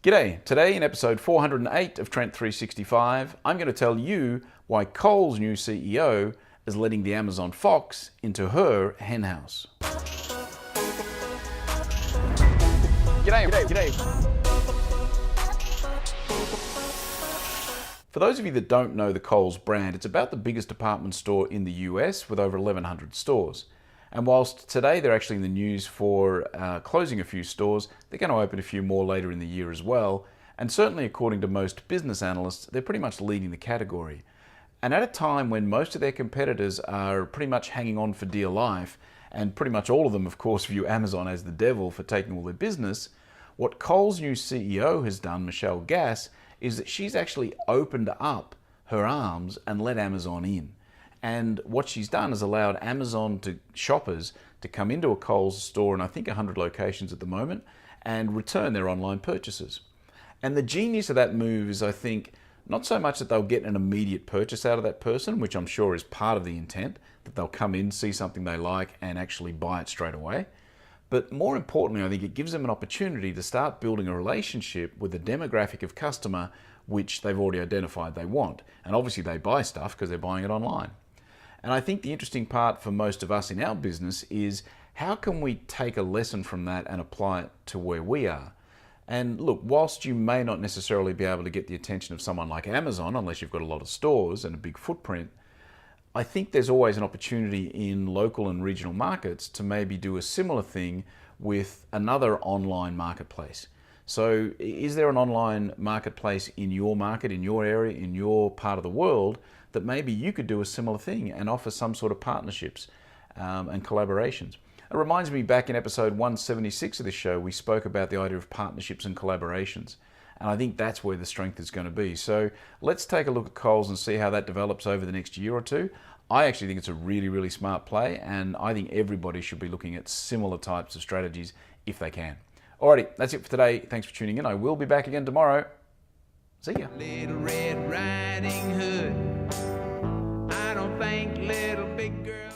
G'day, today in episode 408 of Trent365, I'm going to tell you why Kohl's new CEO is letting the Amazon fox into her henhouse. G'day. For those of you that don't know the Kohl's brand, it's about the biggest department store in the US with over 1,100 stores. And whilst today they're actually in the news for closing a few stores, they're going to open a few more later in the year as well. And certainly according to most business analysts, they're pretty much leading the category. And at a time when most of their competitors are pretty much hanging on for dear life, and pretty much all of them, of course, view Amazon as the devil for taking all their business, what Kohl's new CEO has done, Michelle Gass, is that she's actually opened up her arms and let Amazon in. And what she's done is allowed Amazon shoppers to come into a Kohl's store in I think 100 locations at the moment and return their online purchases. And the genius of that move is, I think, not so much that they'll get an immediate purchase out of that person, which I'm sure is part of the intent, that they'll come in, see something they like and actually buy it straight away. But more importantly, I think it gives them an opportunity to start building a relationship with a demographic of customer which they've already identified they want. And obviously they buy stuff because they're buying it online. And I think the interesting part for most of us in our business is how can we take a lesson from that and apply it to where we are? And look, whilst you may not necessarily be able to get the attention of someone like Amazon, unless you've got a lot of stores and a big footprint, I think there's always an opportunity in local and regional markets to maybe do a similar thing with another online marketplace. So is there an online marketplace in your market, in your area, in your part of the world that maybe you could do a similar thing and offer some sort of partnerships and collaborations? It reminds me, back in episode 176 of this show, we spoke about the idea of partnerships and collaborations. And I think that's where the strength is going to be. So let's take a look at Kohl's and see how that develops over the next year or two. I actually think it's a really, really smart play, and I think everybody should be looking at similar types of strategies if they can. Alrighty, that's it for today. Thanks for tuning in. I will be back again tomorrow. See ya. Little Red Riding Hood. I don't think little big girl